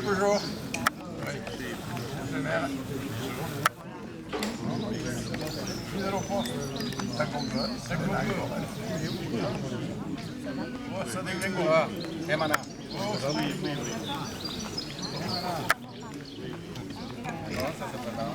Bonjour. Ça dégringolera. Et maintenant. Ça se prépare.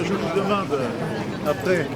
Je vous demande après.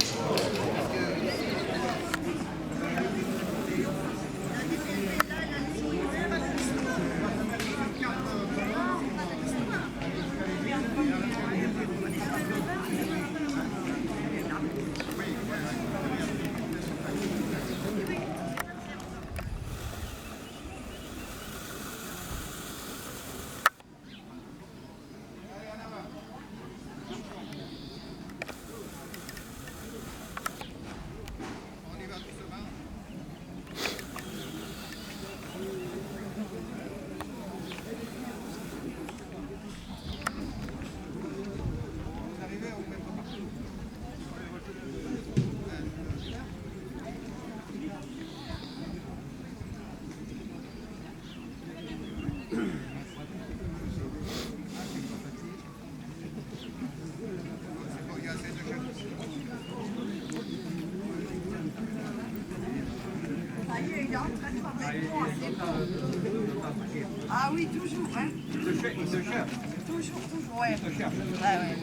Ah oui, toujours, hein. Il se cherche. Toujours, ouais. Il se cherche. Ouais, ouais.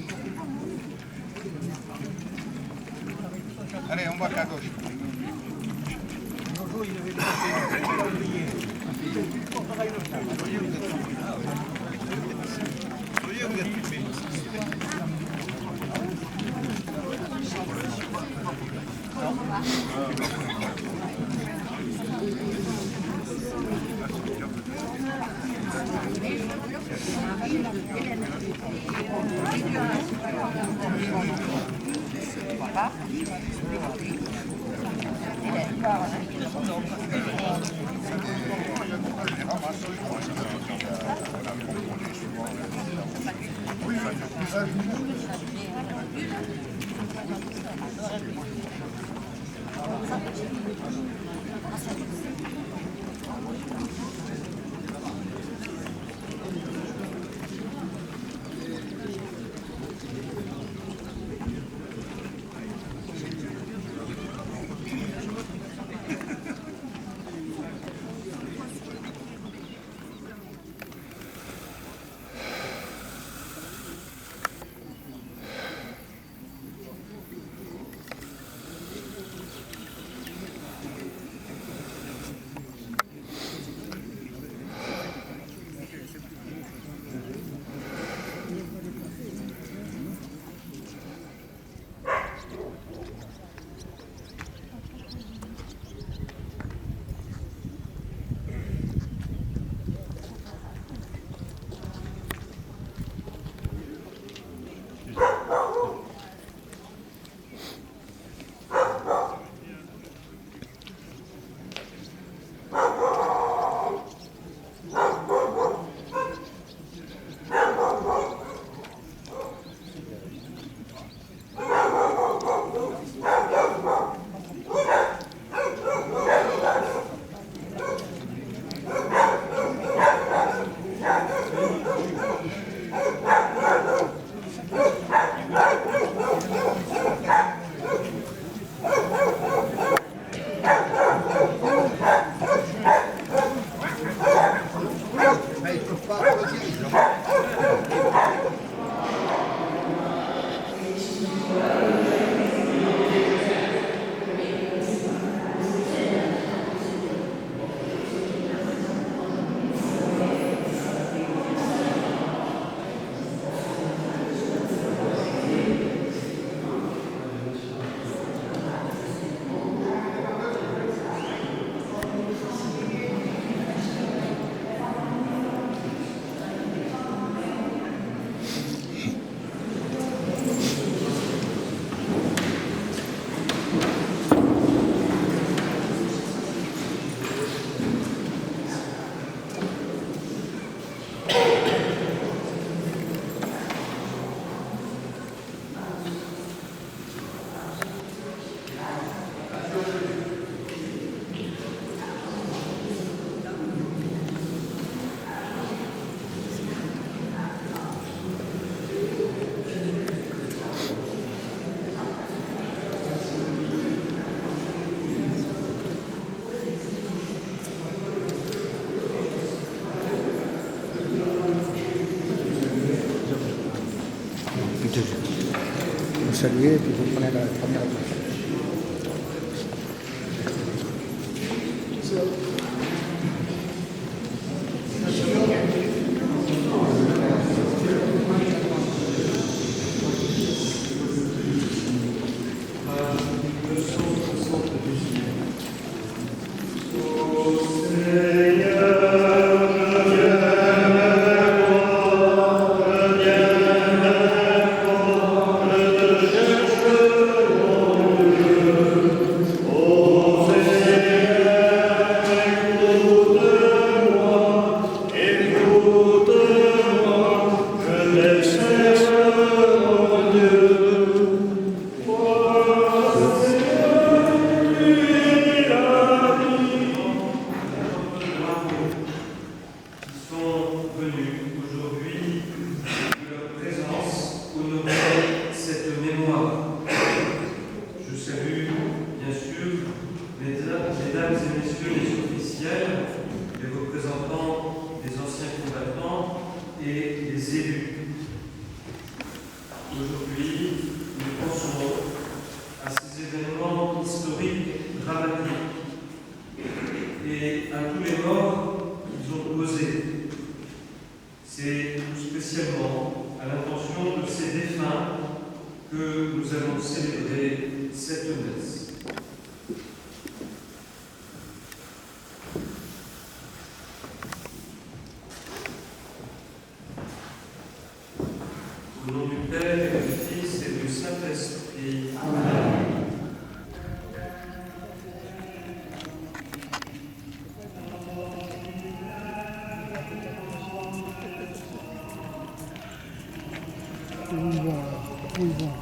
Allez, on va à gauche. Vous êtes filmé. saluer et puis vous prenez la première place. Au nom du Père et du Fils et du Saint-Esprit. Où ils vont là? Où ils vont?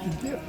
Cimetière?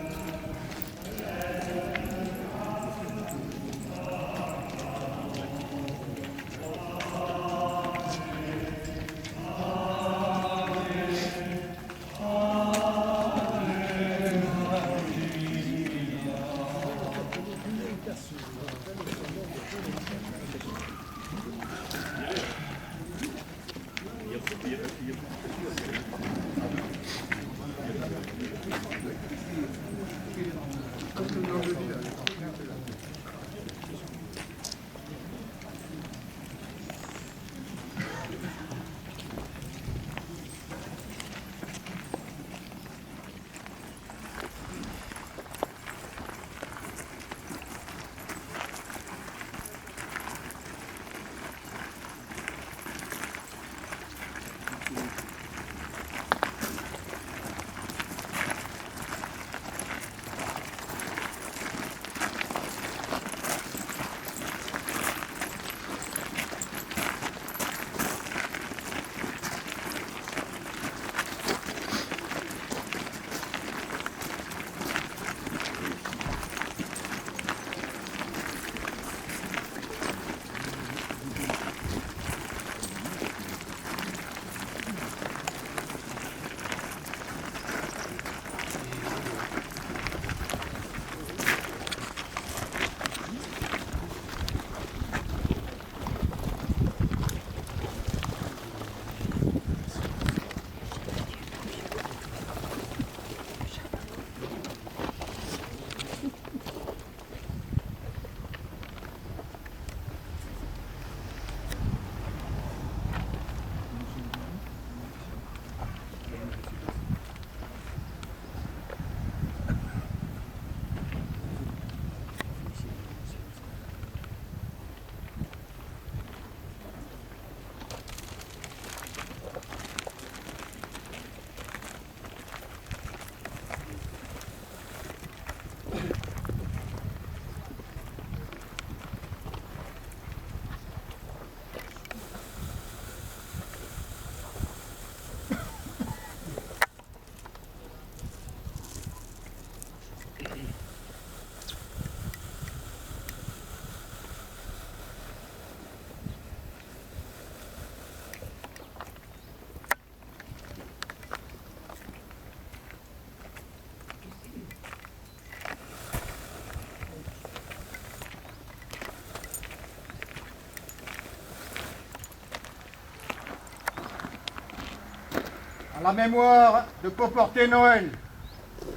À la mémoire de Pauporté Noël,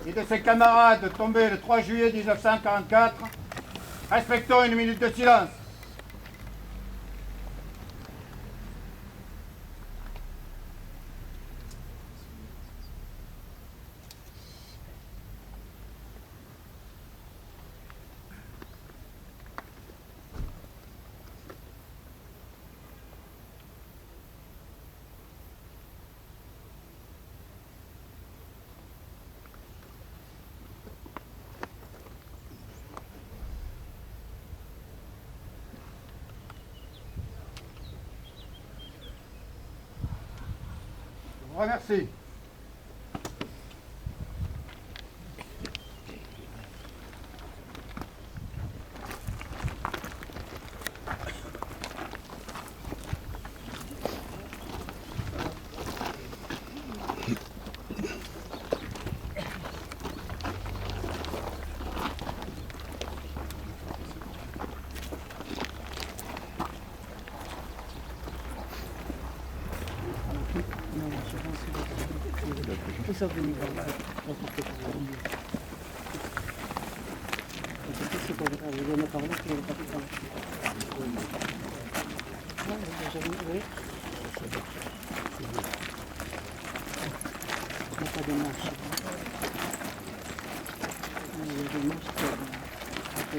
et de ses camarades tombés le 3 juillet 1944, respectons une minute de silence. Je vous remercie. Ça venir c'est pas grave, il y en a par là qui n'ont pas fait ça. Oui. Il n'y a pas de marche. Il y a des marches qui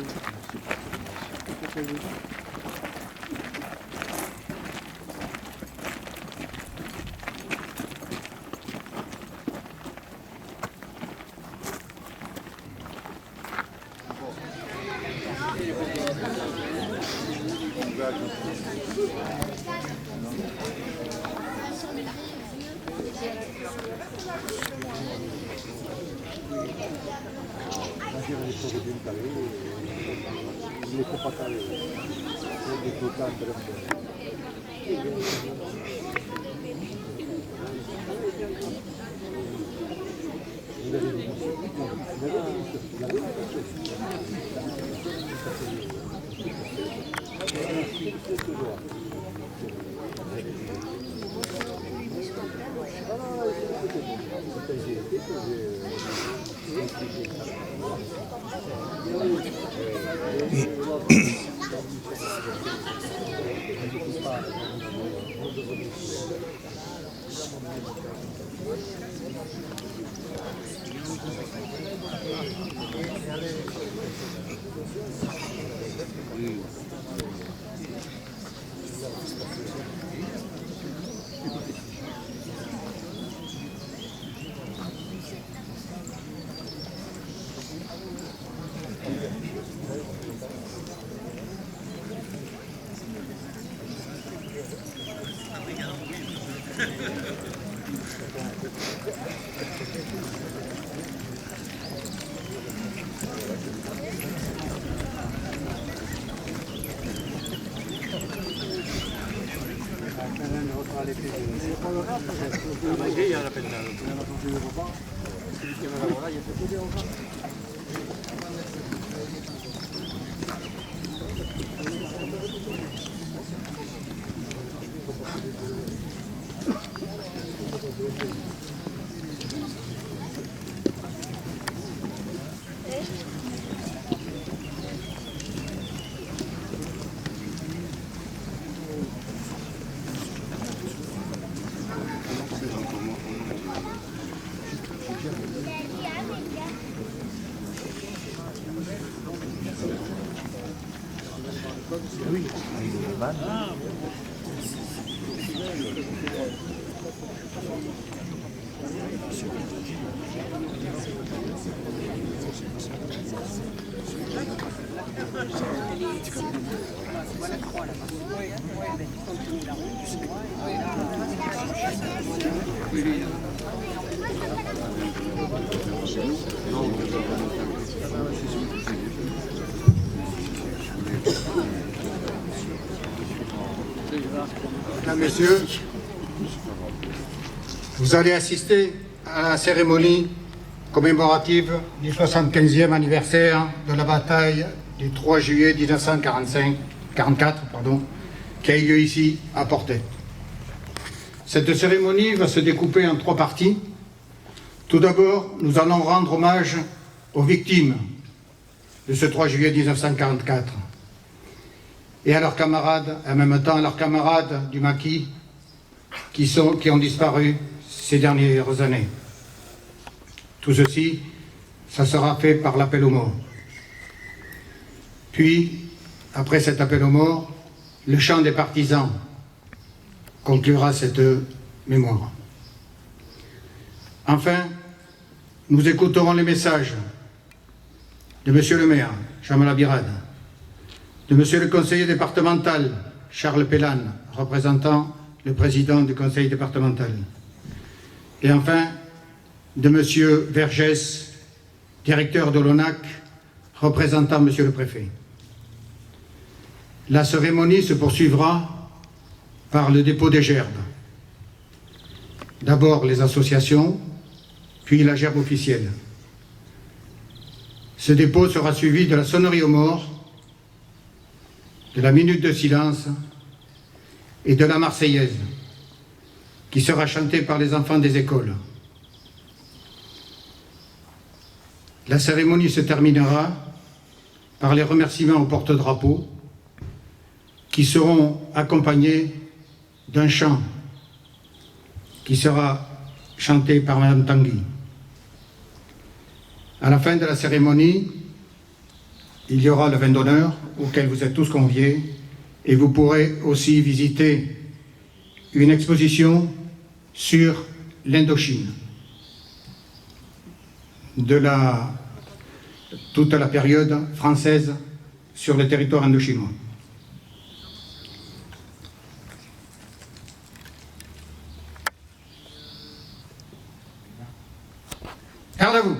Mesdames, Messieurs, vous allez assister à la cérémonie commémorative du 75e anniversaire de la bataille du 3 juillet 1944, qui a eu lieu ici à Portet. Cette cérémonie va se découper en 3 parties. Tout d'abord, nous allons rendre hommage aux victimes de ce 3 juillet 1944 et à leurs camarades, et en même temps à leurs camarades du maquis qui ont disparu ces dernières années. Tout ceci, ça sera fait par l'appel aux morts. Puis, après cet appel aux morts, le chant des partisans conclura cette mémoire. Enfin, nous écouterons les messages de Monsieur le maire, Jean Labirade, de Monsieur le conseiller départemental, Charles Pellane, représentant le président du conseil départemental, et enfin de Monsieur Vergès, directeur de l'ONAC, représentant Monsieur le préfet. La cérémonie se poursuivra par le dépôt des gerbes. D'abord les associations, puis la gerbe officielle. Ce dépôt sera suivi de la sonnerie aux morts, de la minute de silence et de la Marseillaise, qui sera chantée par les enfants des écoles. La cérémonie se terminera par les remerciements au porte-drapeau, qui seront accompagnés d'un chant qui sera chanté par Madame Tanguy. À la fin de la cérémonie, il y aura le vin d'honneur auquel vous êtes tous conviés et vous pourrez aussi visiter une exposition sur l'Indochine de toute la période française sur le territoire indochinois. Garde à vous.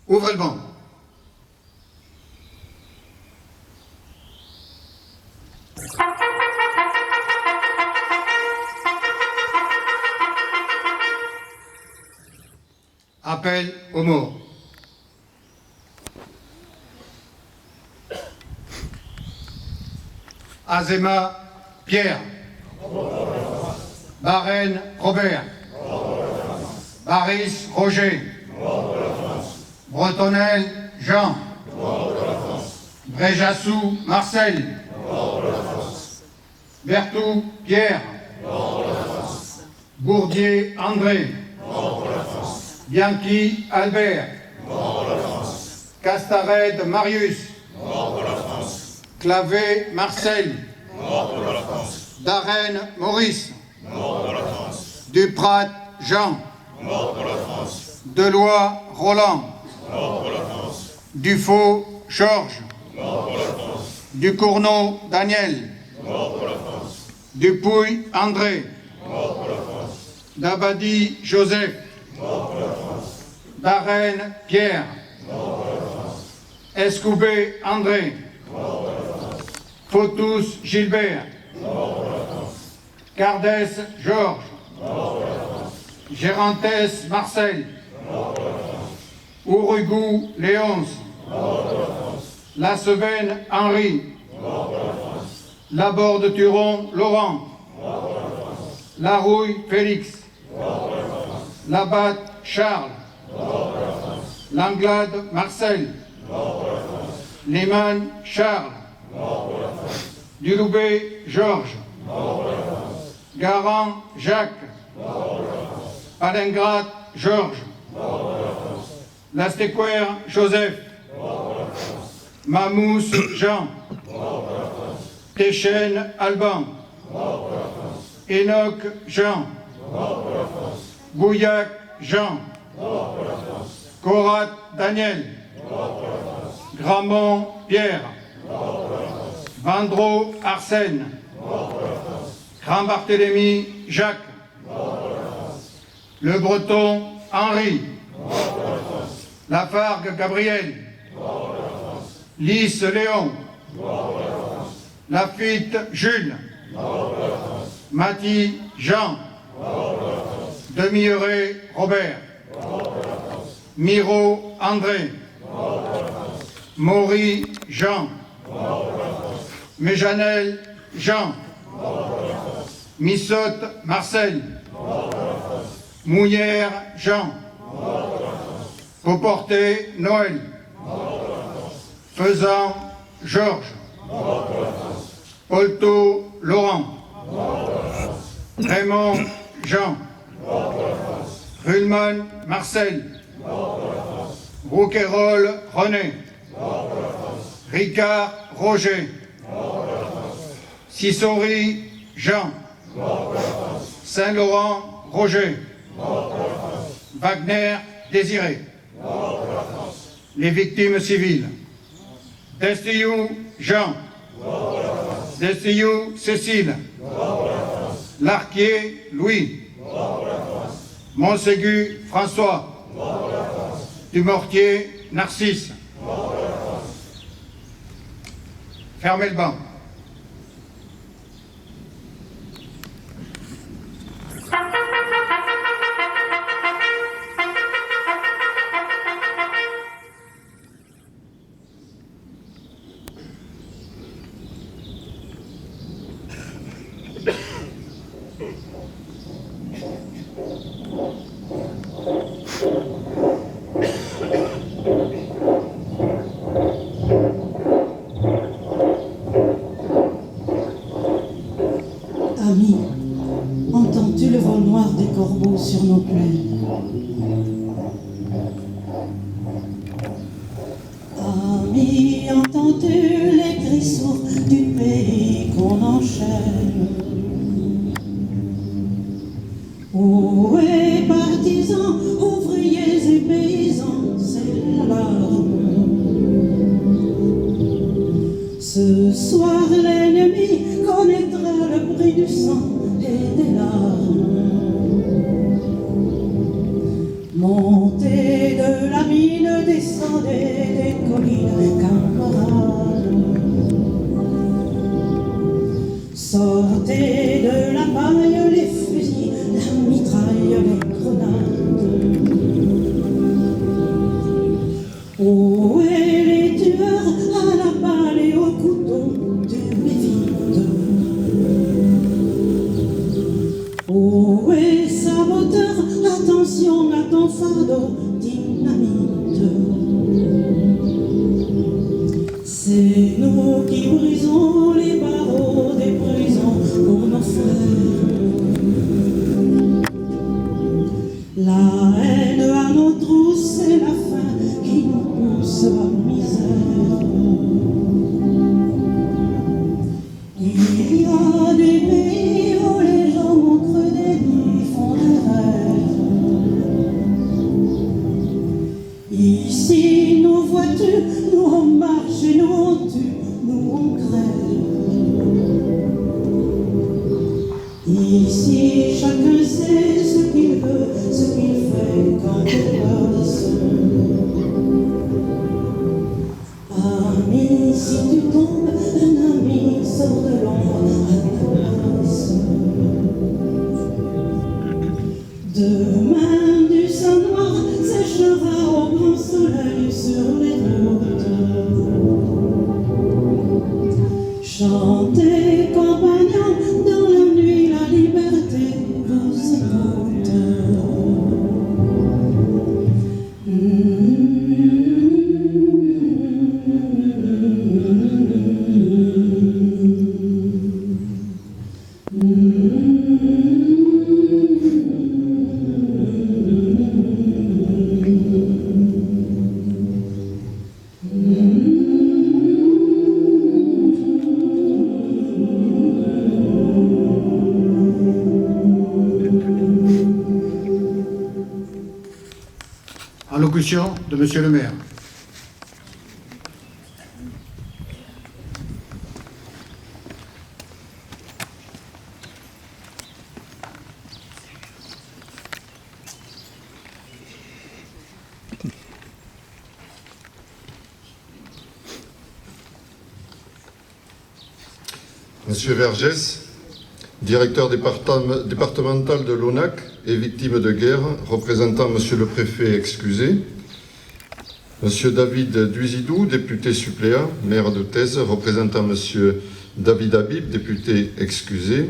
Ouvrez le banc. Appel aux morts. Azéma Pierre. Barène Robert. Baris Roger. Bretonnel Jean. Bréjassou Marcel. Bertou Pierre. Bourdier André. Bianchi Albert. Castared Marius. Clavé Marcel. Darène Maurice. Duprat Jean. Deloy Roland. Dufaux Georges. Ducournau Daniel. Dupouille André. Dabadi Joseph. Darène Pierre. Escoubé André. Fautus Gilbert. Cardès Georges. Gérantès Marcel. Ourugou Léonce. Lassevenne Henri. Laborde Turon Laurent. Larouille Félix. Labatte Charles. Langlade Marcel. Lehmann Charles. Duloubet Georges. Garand Jacques. Palingrat Georges. Lastequer Joseph. Mamous Jean. Téchène Alban. Enoch Jean. Gouillac Jean. Corat Daniel. Gramont Pierre. Vandreau Arsène. Grand Barthélemy Jacques. Le Breton Henri. Lafargue Gabriel. Lys Léon. Lafitte Jules. Maty Jean. Demi-Euré Robert. Miro André. Maury Jean. Méjanel Jean. Missotte Marcel. Mouillère Jean. Pauporté Noël. Faisan Georges. Polto Laurent. Raymond Jean. Ruhlmann Marcel. Rouquayrol René. Ricard Roger. Sissori Jean. Saint-Laurent Roger. Wagner Désiré. Les victimes civiles. Destillou Jean. Destillou Cécile. Larquier Louis. Montségu François. Dumortier Narcisse. Fermez le banc. Ami, entends-tu le vol noir des corbeaux sur nos plaines? Ami, entends-tu les cris sourds du pays qu'on enchaîne? Ohé, partisans, ouvriers et paysans, c'est l'alarme. Ce soir, l'ennemi connaîtra le prix du sang et des larmes. Montez de la mine, descendez des collines, camarades. Sortez de la paille les fusils, la mitraille, les grenades. Où est les tueurs à la balle et au couteau du vide? Où est saboteur? Attention à ton fardeau, dynamite. C'est nous qui brisons les barreaux des prisons pour nos frères. La haine à nos trousses, c'est la faim qui nous pousse à la misère. Il y a des pays où les gens au creux des nuits font des rêves. Ici, nous vois-tu, nous on marche et nous on tue, nous on crève. Ici, chacun sait ce qu'il veut, ce qu'il fait quand il passe. Ami, si tu tombes, un ami sort de l'ombre à ta place. Demain, du sang noir séchera au grand soleil sur les routes. Chantez, compagnons, dans la nuit, la liberté vous écoute. Allocution de Monsieur le maire. Monsieur Vergès, directeur départemental de l'ONAC et victime de guerre, représentant Monsieur le préfet excusé, Monsieur David Duizidou, député suppléant, maire de Thèse, représentant Monsieur David Habib, député excusé.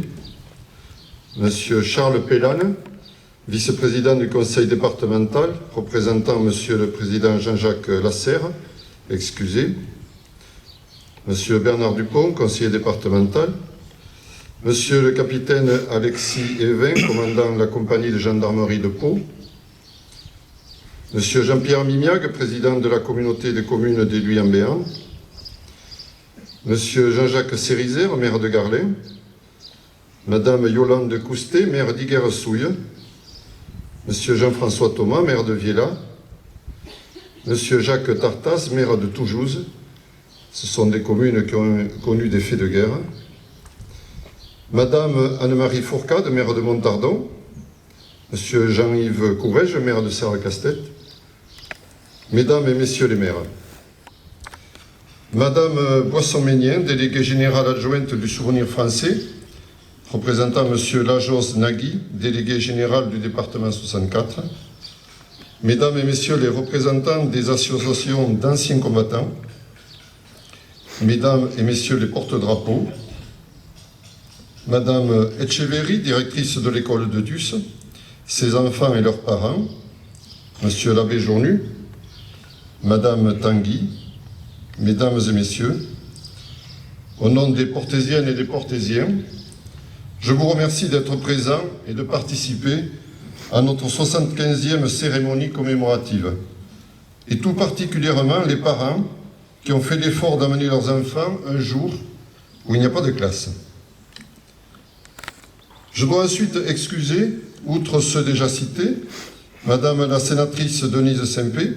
Monsieur Charles Pellane, vice-président du conseil départemental, représentant Monsieur le président Jean-Jacques Lasserre, excusé. Monsieur Bernard Dupont, conseiller départemental. Monsieur le capitaine Alexis Evin, commandant la compagnie de gendarmerie de Pau. Monsieur Jean-Pierre Mimiag, président de la communauté des communes des Luy-en-Béarn. Monsieur Jean-Jacques Cérizère, maire de Garlin. Madame Yolande Coustet, maire d'Iguerre-Souille. Monsieur Jean-François Thomas, maire de Viella. Monsieur Jacques Tartas, maire de Toujouz. Ce sont des communes qui ont connu des faits de guerre. Madame Anne-Marie Fourcade, maire de Montardon. Monsieur Jean-Yves Courrèges, maire de Serre-Castet. Mesdames et messieurs les maires. Madame Boisson-Ménien, déléguée générale adjointe du Souvenir français, représentant Monsieur Lajos Nagui, délégué général du département 64. Mesdames et messieurs les représentants des associations d'anciens combattants, Mesdames et messieurs les porte-drapeaux, Madame Etcheverry, directrice de l'école de Dus, ses enfants et leurs parents, Monsieur l'abbé Journu, Madame Tanguy, Mesdames et messieurs, au nom des Portésiennes et des Portésiens, je vous remercie d'être présents et de participer à notre 75e cérémonie commémorative, et tout particulièrement les parents qui ont fait l'effort d'amener leurs enfants un jour où il n'y a pas de classe. Je dois ensuite excuser, outre ceux déjà cités, Madame la sénatrice Denise Sempé,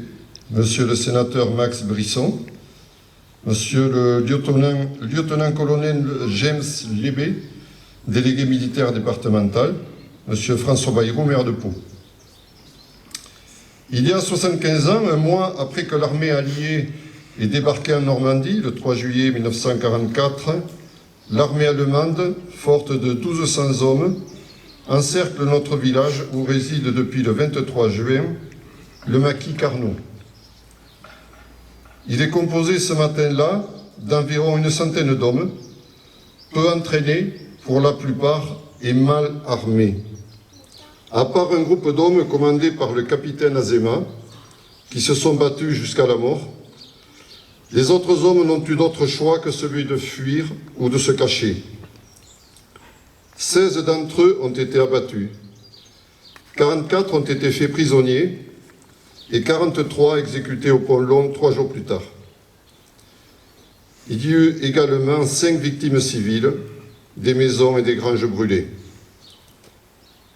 Monsieur le sénateur Max Brisson, Monsieur le lieutenant-colonel James Lébé, délégué militaire départemental, Monsieur François Bayrou, maire de Pau. Il y a 75 ans, un mois après que l'armée alliée ait débarqué en Normandie, le 3 juillet 1944, l'armée allemande, forte de 1200 hommes, encercle notre village où réside depuis le 23 juin le maquis Carnot. Il est composé ce matin-là d'environ une centaine d'hommes, peu entraînés pour la plupart et mal armés. À part un groupe d'hommes commandé par le capitaine Azema, qui se sont battus jusqu'à la mort, les autres hommes n'ont eu d'autre choix que celui de fuir ou de se cacher. 16 d'entre eux ont été abattus, 44 ont été faits prisonniers et 43 exécutés au Pont Long 3 jours plus tard. Il y eut également 5 victimes civiles, des maisons et des granges brûlées.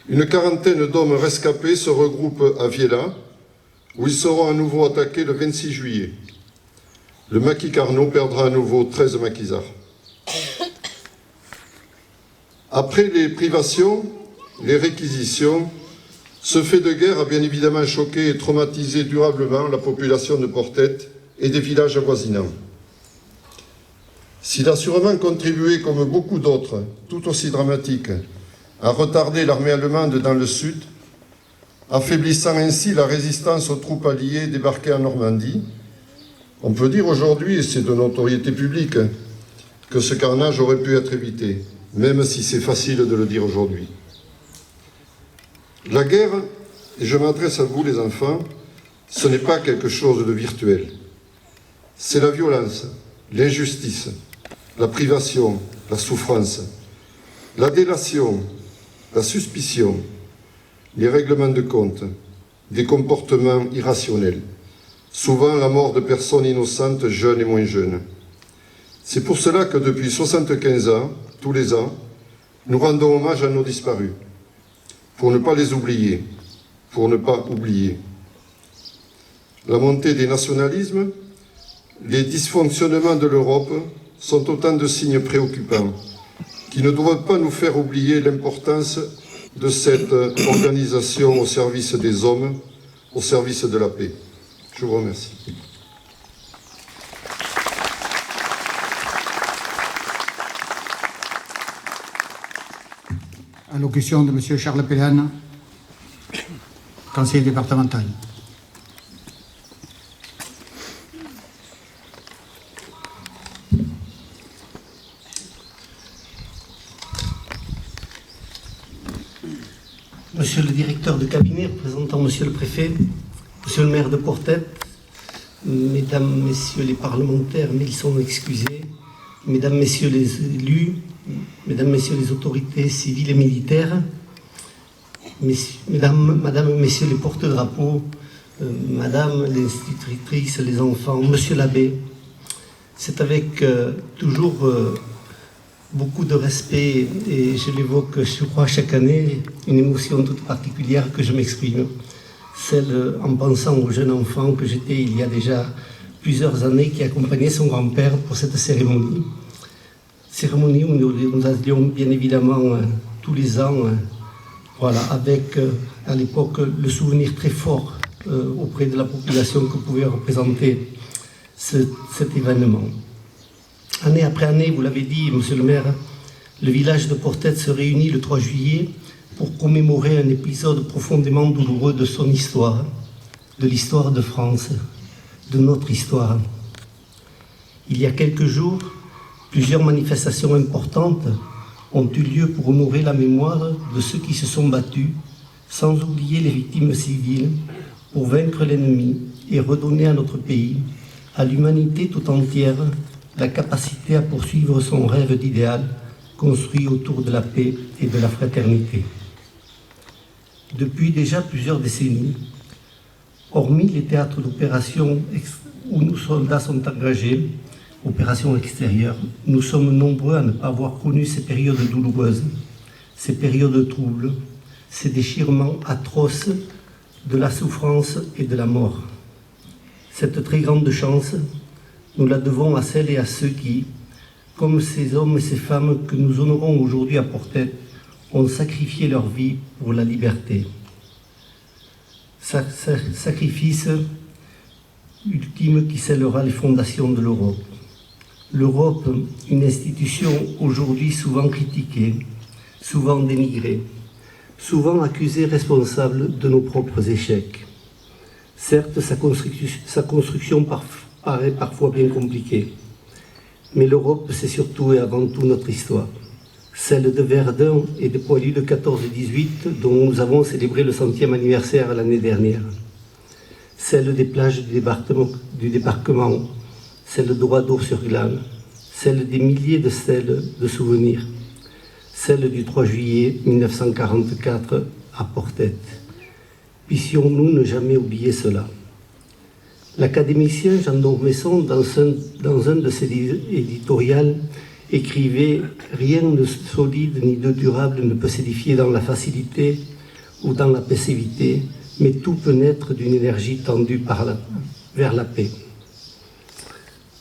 Une quarantaine d'hommes rescapés se regroupent à Viella, où ils seront à nouveau attaqués le 26 juillet. Le maquis Carnot perdra à nouveau 13 maquisards. Après les privations, les réquisitions, ce fait de guerre a bien évidemment choqué et traumatisé durablement la population de Portette et des villages avoisinants. S'il a sûrement contribué, comme beaucoup d'autres, tout aussi dramatiques, à retarder l'armée allemande dans le sud, affaiblissant ainsi la résistance aux troupes alliées débarquées en Normandie, on peut dire aujourd'hui, et c'est de notoriété publique, que ce carnage aurait pu être évité, même si c'est facile de le dire aujourd'hui. La guerre, et je m'adresse à vous les enfants, ce n'est pas quelque chose de virtuel. C'est la violence, l'injustice, la privation, la souffrance, la délation, la suspicion, les règlements de compte, des comportements irrationnels, souvent la mort de personnes innocentes, jeunes et moins jeunes. C'est pour cela que depuis 75 ans, tous les ans, nous rendons hommage à nos disparus, pour ne pas les oublier, pour ne pas oublier. La montée des nationalismes, les dysfonctionnements de l'Europe sont autant de signes préoccupants qui ne doivent pas nous faire oublier l'importance de cette organisation au service des hommes, au service de la paix. Je vous remercie. Allocution de M. Charles Pellane, conseiller départemental. Monsieur le directeur de cabinet, représentant Monsieur le préfet, Monsieur le maire de Portet, Mesdames, Messieurs les parlementaires, mais ils sont excusés, Mesdames, Messieurs les élus, Mesdames, Messieurs les autorités civiles et militaires, Madame, Messieurs les porte-drapeaux, Madame l'institutrice, les enfants, Monsieur l'abbé, c'est avec toujours beaucoup de respect, et je l'évoque, je crois, chaque année, une émotion toute particulière que je m'exprime. Celle en pensant au jeune enfant que j'étais il y a déjà plusieurs années, qui accompagnait son grand-père pour cette cérémonie. Cérémonie où nous allions bien évidemment tous les ans, voilà, avec à l'époque le souvenir très fort auprès de la population que pouvait représenter cet événement. Année après année, vous l'avez dit, Monsieur le maire, le village de Portet se réunit le 3 juillet pour commémorer un épisode profondément douloureux de son histoire, de l'histoire de France, de notre histoire. Il y a quelques jours, plusieurs manifestations importantes ont eu lieu pour honorer la mémoire de ceux qui se sont battus, sans oublier les victimes civiles, pour vaincre l'ennemi et redonner à notre pays, à l'humanité tout entière, la capacité à poursuivre son rêve d'idéal construit autour de la paix et de la fraternité. Depuis déjà plusieurs décennies, hormis les théâtres d'opération où nos soldats sont engagés, opérations extérieures, nous sommes nombreux à ne pas avoir connu ces périodes douloureuses, ces périodes troubles, ces déchirements atroces de la souffrance et de la mort. Cette très grande chance, nous la devons à celles et à ceux qui, comme ces hommes et ces femmes que nous honorons aujourd'hui à Portet, ont sacrifié leur vie pour la liberté. Sacrifice ultime qui scellera les fondations de l'Europe. L'Europe, une institution aujourd'hui souvent critiquée, souvent dénigrée, souvent accusée responsable de nos propres échecs. Certes, sa construction paraît parfois bien compliquée, mais l'Europe, c'est surtout et avant tout notre histoire. Celle de Verdun et des poilus de 14-18 dont nous avons célébré le 100e anniversaire l'année dernière. Celle des plages du débarquement, celle d'Oradour-sur-Glane, celle des milliers de stèles de souvenirs, celle du 3 juillet 1944 à Portet. Puissions-nous ne jamais oublier cela. L'académicien Jean d'Ormesson, dans un de ses éditoriales, écrivait « Rien de solide ni de durable ne peut s'édifier dans la facilité ou dans la passivité, mais tout peut naître d'une énergie tendue vers la paix. »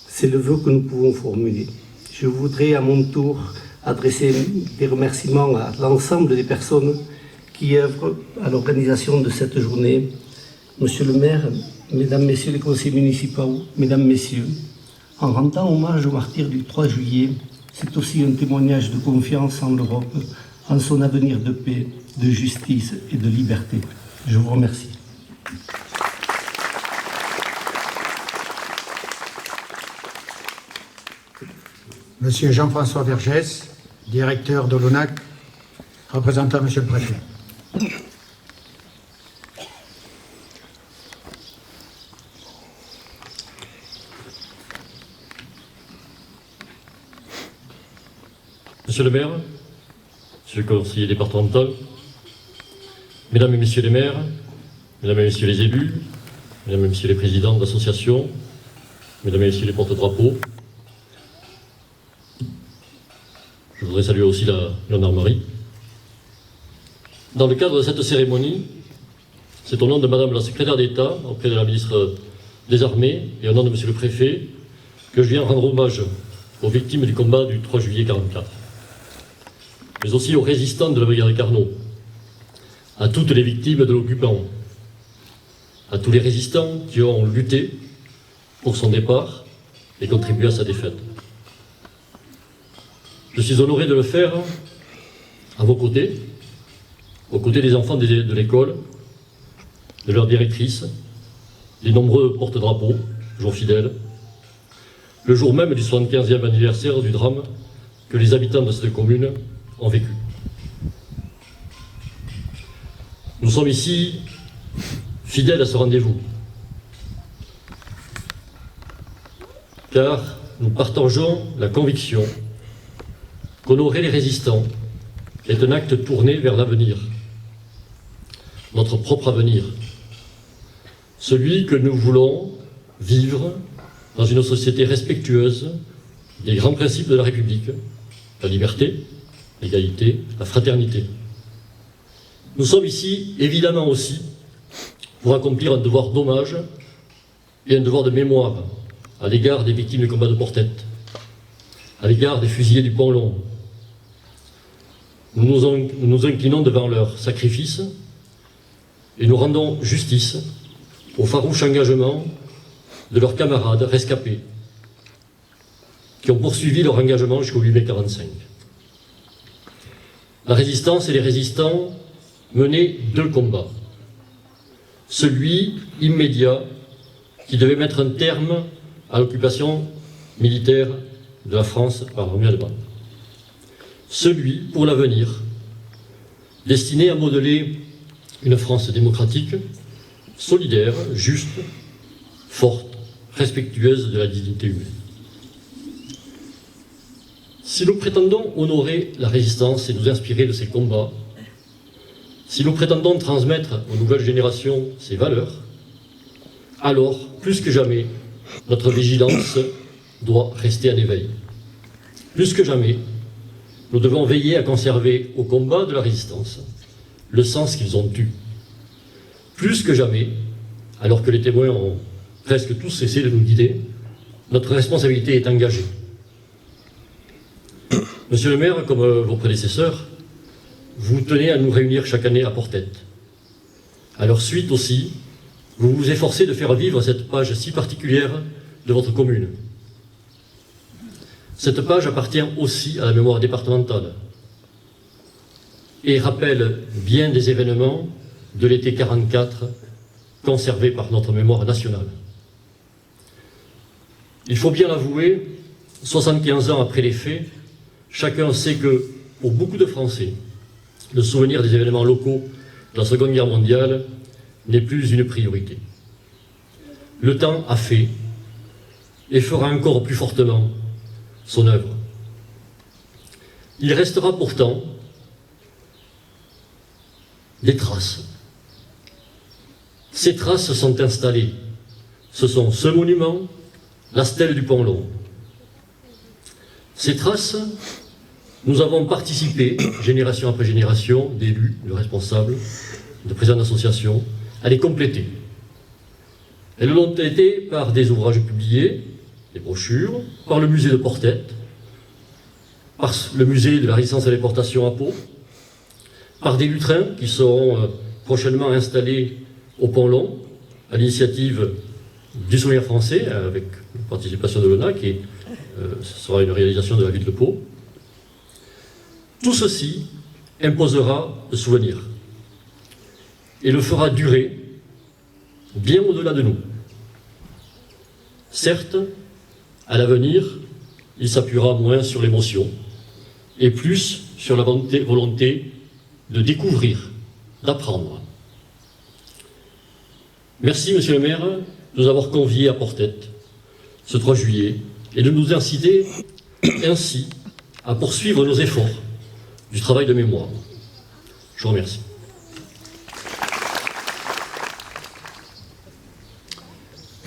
C'est le vœu que nous pouvons formuler. Je voudrais à mon tour adresser des remerciements à l'ensemble des personnes qui œuvrent à l'organisation de cette journée. Monsieur le maire, Mesdames, Messieurs les conseillers municipaux, Mesdames, Messieurs, en rendant hommage aux martyrs du 3 juillet, c'est aussi un témoignage de confiance en l'Europe, en son avenir de paix, de justice et de liberté. Je vous remercie. Monsieur Jean-François Vergès, directeur de l'ONAC, représentant Monsieur le Préfet. Monsieur le maire, monsieur le conseiller départemental, mesdames et messieurs les maires, mesdames et messieurs les élus, mesdames et messieurs les présidents d'associations, mesdames et messieurs les porte-drapeaux, je voudrais saluer aussi la gendarmerie. Dans le cadre de cette cérémonie, c'est au nom de Madame la secrétaire d'État, auprès de la ministre des Armées, et au nom de Monsieur le Préfet, que je viens rendre hommage aux victimes du combat du 3 juillet 1944, mais aussi aux résistants de la brigade Carnot, à toutes les victimes de l'occupant, à tous les résistants qui ont lutté pour son départ et contribué à sa défaite. Je suis honoré de le faire à vos côtés, aux côtés des enfants de l'école, de leur directrice, des nombreux porte-drapeaux, toujours fidèles, le jour même du 75e anniversaire du drame que les habitants de cette commune ont vécu. Nous sommes ici fidèles à ce rendez-vous, car nous partageons la conviction qu'honorer les résistants est un acte tourné vers l'avenir, notre propre avenir, celui que nous voulons vivre dans une société respectueuse des grands principes de la République, la liberté, l'égalité, la fraternité. Nous sommes ici, évidemment aussi, pour accomplir un devoir d'hommage et un devoir de mémoire à l'égard des victimes du combat de Portet, à l'égard des fusillés du Pont-Long. Nous nous inclinons devant leur sacrifice et nous rendons justice au farouche engagement de leurs camarades rescapés qui ont poursuivi leur engagement jusqu'au 8 mai 1945. La résistance et les résistants menaient deux combats. Celui immédiat qui devait mettre un terme à l'occupation militaire de la France par l'armée allemande. Celui pour l'avenir, destiné à modeler une France démocratique, solidaire, juste, forte, respectueuse de la dignité humaine. Si nous prétendons honorer la résistance et nous inspirer de ses combats, si nous prétendons transmettre aux nouvelles générations ces valeurs, alors, plus que jamais, notre vigilance doit rester en éveil. Plus que jamais, nous devons veiller à conserver au combat de la résistance le sens qu'ils ont eu. Plus que jamais, alors que les témoins ont presque tous cessé de nous guider, notre responsabilité est engagée. Monsieur le maire, comme vos prédécesseurs, vous tenez à nous réunir chaque année à Portet. À leur suite aussi, vous vous efforcez de faire vivre cette page si particulière de votre commune. Cette page appartient aussi à la mémoire départementale et rappelle bien des événements de l'été 1944 conservés par notre mémoire nationale. Il faut bien l'avouer, 75 ans après les faits, chacun sait que, pour beaucoup de Français, le souvenir des événements locaux de la Seconde Guerre mondiale n'est plus une priorité. Le temps a fait et fera encore plus fortement son œuvre. Il restera pourtant des traces. Ces traces sont installées. Ce sont ce monument, la stèle du Pont-Long. Ces traces, nous avons participé, génération après génération, d'élus, de responsables, de présidents d'associations, à les compléter. Elles l'ont été par des ouvrages publiés, des brochures, par le musée de Portet, par le musée de la résistance à l'importation à Pau, par des lutrins qui seront prochainement installés au Pont-Long, à l'initiative du Souvenir français, avec la participation de l'ONAC, et ce sera une réalisation de la ville de Pau. Tout ceci imposera le souvenir et le fera durer bien au-delà de nous. Certes, à l'avenir, il s'appuiera moins sur l'émotion et plus sur la volonté de découvrir, d'apprendre. Merci, monsieur le maire, de nous avoir conviés à Portet ce 3 juillet et de nous inciter ainsi à poursuivre nos efforts du travail de mémoire. Je vous remercie.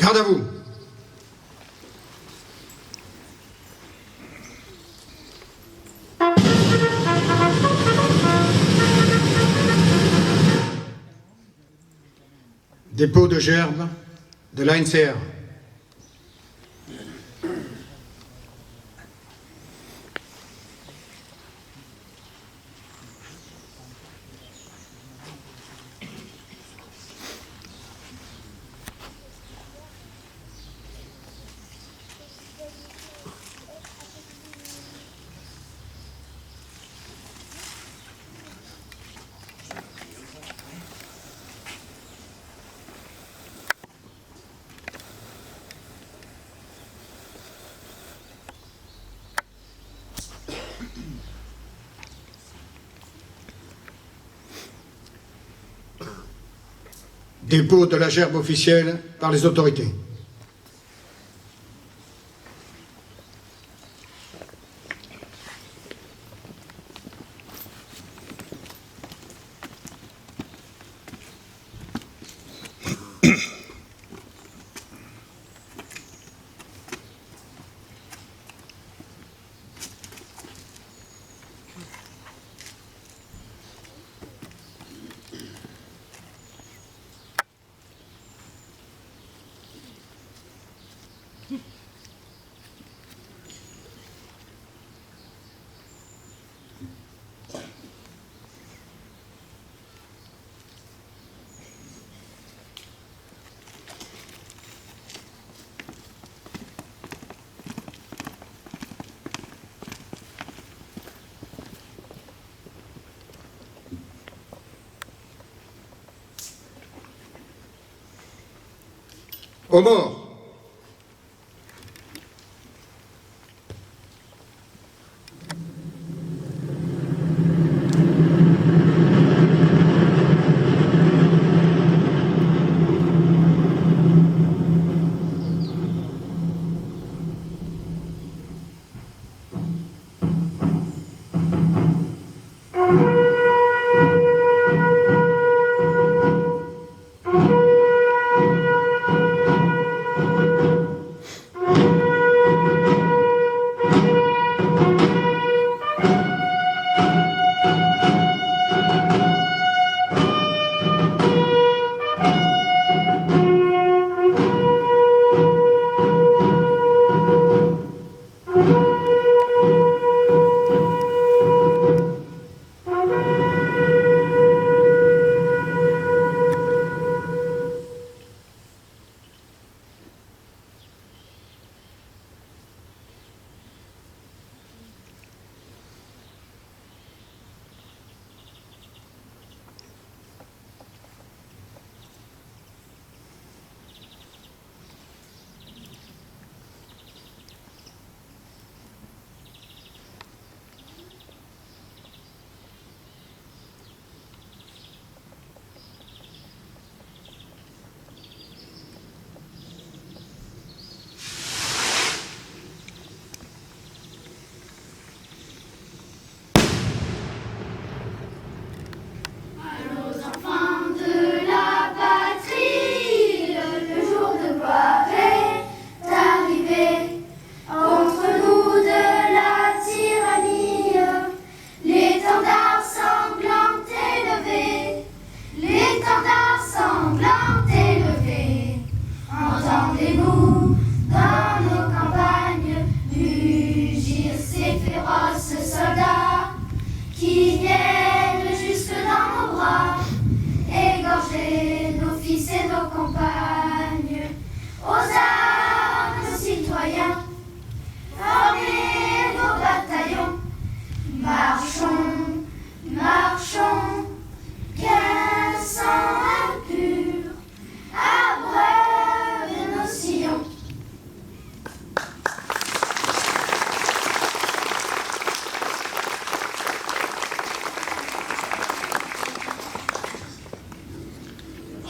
Garde à vous. Dépôt de gerbes de l'ANCR. dépôt de la gerbe officielle par les autorités. Aux morts.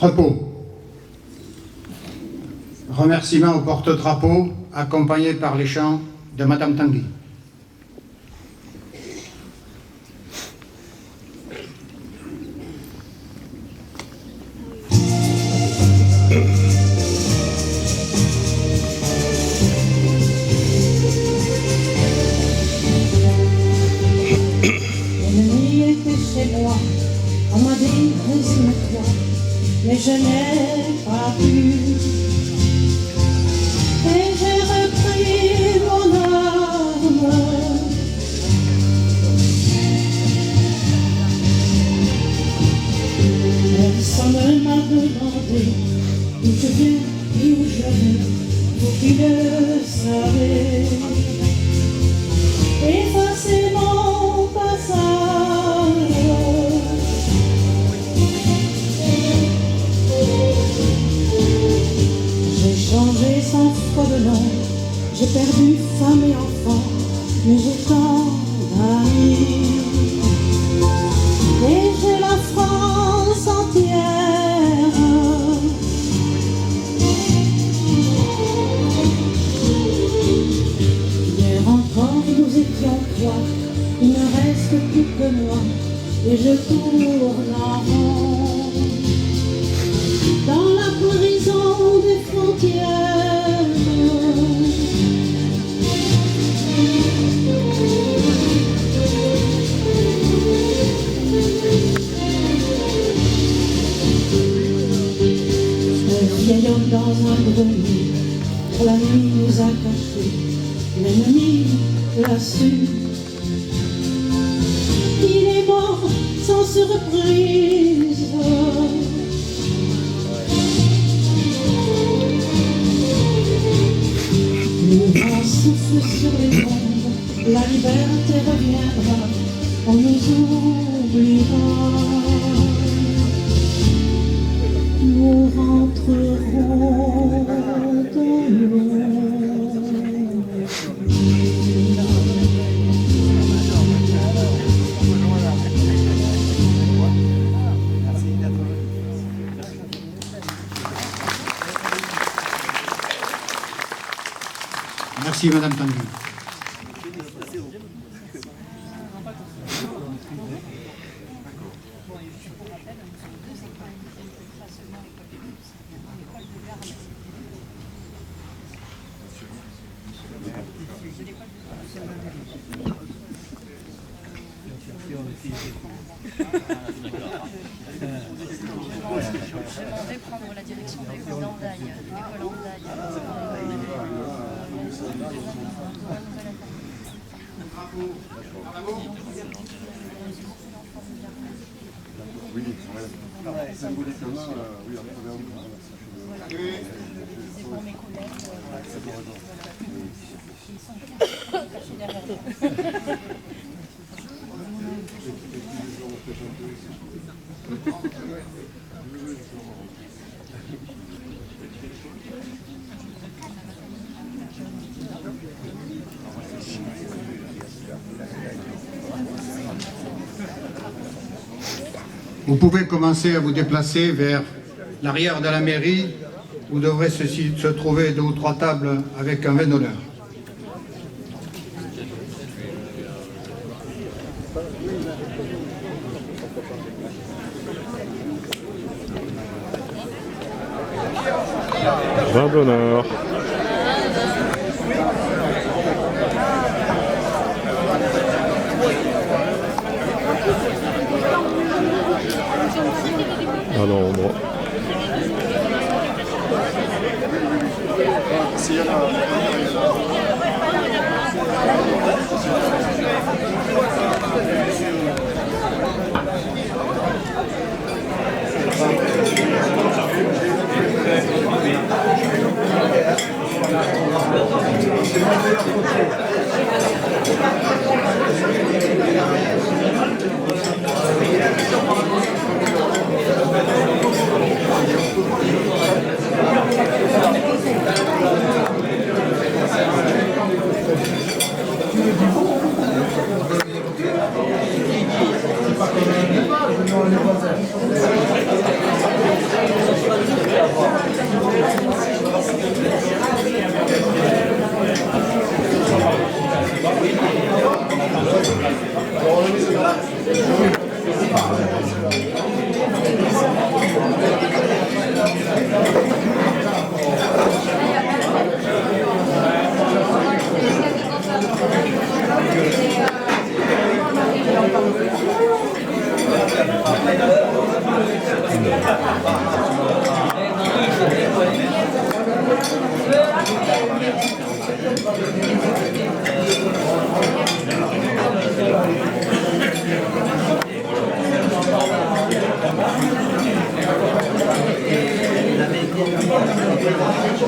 Repos. Remerciements au porte-drapeau, accompagné par les chants de Madame Tanguy. L'ennemi était chez moi, on m'a dit résigne-toi, mais je n'ai pas pu. Et j'ai repris mon arme. Personne ne m'a demandé d'où je viens et où je vais, vous qui le savez. Effacez mon passage. J'ai changé sans fois de nom, j'ai perdu femme et enfant, mais j'ai tant d'amis. Et j'ai la France entière. et je tourne en rond dans la prison des frontières. Un vieil homme dans un grenier, la nuit nous a cachés, l'ennemi l'a su. Il est mort sans surprise. Le vent souffle sur les ondes, la liberté reviendra, on nous oubliera. Nous rentrerons dans l'ombre. Merci Madame Tanguy. Je vais prendre la direction de l'école d'Andagne. Oui, symboliquement, oui, on C'est pour mes collègues qui sont derrière Vous pouvez commencer à vous déplacer vers l'arrière de la mairie où devraient se trouver 2 ou 3 tables avec un vin d'honneur. Vin d'honneur. À l'ombre.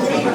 la